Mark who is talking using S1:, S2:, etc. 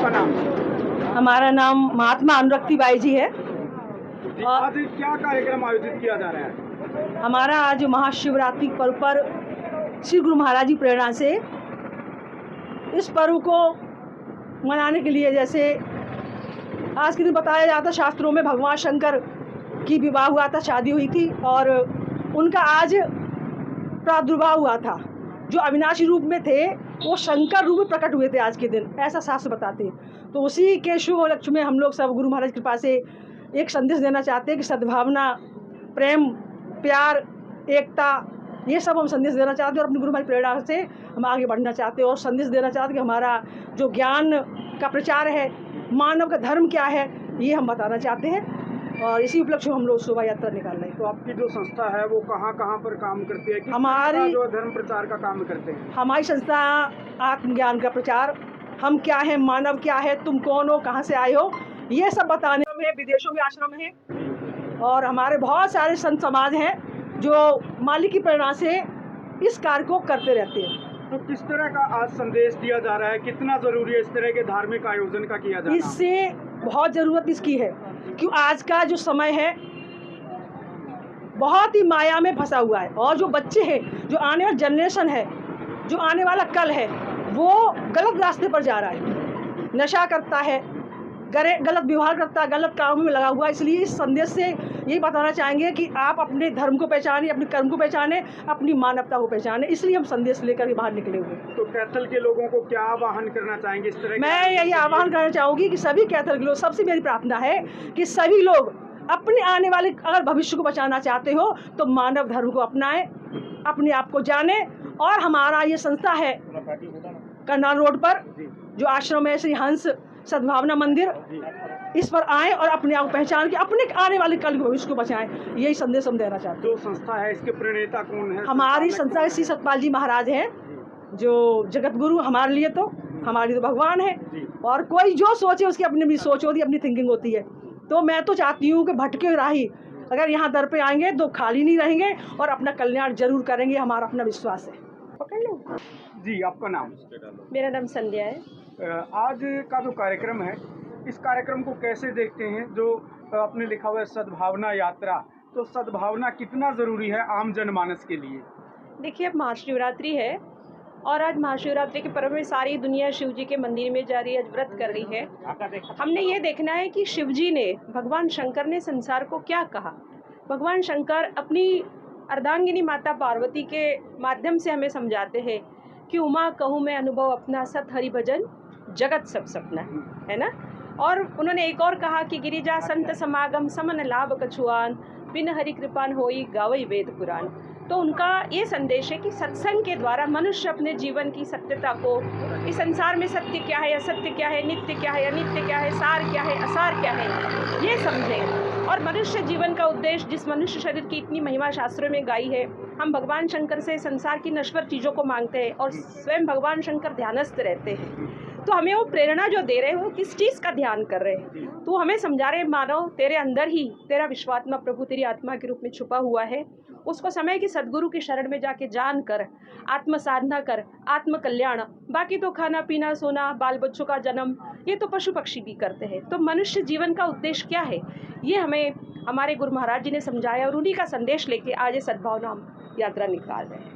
S1: आपका नाम?
S2: हमारा नाम महात्मा अनुरक्ति बाई जी है।
S1: आज क्या कार्यक्रम आयोजित किया जा रहा है?
S2: हमारा आज महाशिवरात्रि पर्व पर श्री गुरु महाराज जी प्रेरणा से इस पर्व को मनाने के लिए, जैसे आज के दिन बताया जाता शास्त्रों में भगवान शंकर की विवाह हुआ था, शादी हुई थी और उनका आज प्रादुर्भाव हुआ था। जो अविनाशी रूप में थे वो शंकर रूप में प्रकट हुए थे आज के दिन, ऐसा शास्त्र बताते हैं। तो उसी के शुभ उपलक्ष्य में हम लोग सब गुरु महाराज की कृपा से एक संदेश देना चाहते हैं कि सद्भावना, प्रेम, प्यार, एकता, ये सब हम संदेश देना चाहते हैं और अपनी गुरु महाराज प्रेरणा से हम आगे बढ़ना चाहते हैं और संदेश देना चाहते हैं कि हमारा जो ज्ञान का प्रचार है, मानव का धर्म क्या है, ये हम बताना चाहते हैं और इसी उपलक्ष्य में हम लोग शोभा यात्रा निकाल रहे हैं।
S1: तो आपकी जो संस्था है वो कहाँ कहाँ पर काम करती है?
S2: हमारी
S1: जो धर्म प्रचार का काम करते हैं?
S2: हमारी संस्था आत्मज्ञान का प्रचार, हम क्या है, मानव क्या है, तुम कौन हो, कहाँ से आए हो, ये सब बताने में विदेशों में आश्रम है और हमारे बहुत सारे संत समाज हैं जो मालिक की प्रेरणा से इस कार्य को करते रहते हैं।
S1: तो किस तरह का आज संदेश दिया जा रहा है? कितना जरूरी है इस तरह के धार्मिक आयोजन का किया जाना?
S2: इससे बहुत ज़रूरत इसकी है कि आज का जो समय है बहुत ही माया में फंसा हुआ है और जो बच्चे हैं, जो आने वाला जनरेशन है, जो आने वाला कल है, वो गलत रास्ते पर जा रहा है, नशा करता है, गलत व्यवहार करता है, गलत कामों में लगा हुआ है। इसलिए इस संदेश से यही बताना चाहेंगे कि आप अपने धर्म को पहचानें, अपने कर्म को पहचानें, अपनी मानवता को पहचानें। इसलिए हम संदेश लेकर बाहर निकले हुए।
S1: तो कैथल के लोगों को क्या आह्वान करना चाहेंगे इस तरह?
S2: मैं यही आह्वान करना चाहूँगी कि सभी कैथल के लोग, सबसे मेरी प्रार्थना है कि सभी लोग अपने आने वाले अगर भविष्य को बचाना चाहते हो तो मानव धर्म को अपनाएं, अपने आप को जाने। और हमारा ये संस्था है करनाल रोड पर जो आश्रम है श्री हंस सद्भावना मंदिर, इस पर आएं और अपने आप को पहचान के अपने आने वाले कल के भविष्य को बचाएं, यही संदेश हम देना चाहते हैं।
S1: जो संस्था है इसके प्रणेता कौन है?
S2: हमारी संस्था श्री सतपाल जी महाराज हैं जो जगत गुरु हमारे लिए, तो हमारी तो भगवान है और कोई जो सोचे उसकी अपनी भी सोच होती है, अपनी थिंकिंग होती है। तो मैं तो चाहती हूँ कि भटके राही अगर यहाँ दर पे आएंगे तो खाली नहीं रहेंगे और अपना कल्याण जरूर करेंगे, हमारा अपना विश्वास है। पकड़ लो
S1: जी। आपका नाम?
S2: मेरा नाम संध्या है।
S1: आज का जो कार्यक्रम है, इस कार्यक्रम को कैसे देखते हैं? जो आपने लिखा हुआ है सद्भावना यात्रा, तो सद्भावना कितना ज़रूरी है आम जनमानस के लिए?
S3: देखिए, अब महाशिवरात्रि है और आज महाशिवरात्रि के पर्व में सारी दुनिया शिव जी के मंदिर में जा रही है, व्रत कर रही है। हमने ये देखना है कि शिव जी ने, भगवान शंकर ने संसार को क्या कहा। भगवान शंकर अपनी अर्धांगिनी माता पार्वती के माध्यम से हमें समझाते हैं कि उमा कहूँ मैं अनुभव अपना, सत हरि भजन जगत सब सपना, है ना। और उन्होंने एक और कहा कि गिरिजा संत समागम समन लाभ कछुआन, बिन हरि कृपान होई गावई वेद पुराण। तो उनका ये संदेश है कि सत्संग के द्वारा मनुष्य अपने जीवन की सत्यता को, इस संसार में सत्य क्या है, असत्य क्या है, नित्य क्या है, अनित्य क्या है, सार क्या है, असार क्या है, ये समझें। और मनुष्य जीवन का उद्देश्य, जिस मनुष्य शरीर की इतनी महिमा शास्त्रों में गाई है, हम भगवान शंकर से संसार की नश्वर चीज़ों को मांगते हैं और स्वयं भगवान शंकर ध्यानस्थ रहते हैं। तो हमें वो प्रेरणा जो दे रहे हो, किस चीज़ का ध्यान कर रहे हैं, तो हमें समझा रहे हैं मानव तेरे अंदर ही तेरा विश्वात्मा प्रभु तेरी आत्मा के रूप में छुपा हुआ है। उसको समय की सद्गुरु की शरण में जाके जान कर आत्म साधना कर, आत्म कल्याण। बाकी तो खाना पीना सोना, बाल बच्चों का जन्म, ये तो पशु पक्षी भी करते हैं। तो मनुष्य जीवन का उद्देश्य क्या है, ये हमें हमारे गुरु महाराज जी ने समझाया और उन्हीं का संदेश लेके आज ये सद्भावना यात्रा निकाल रहे हैं।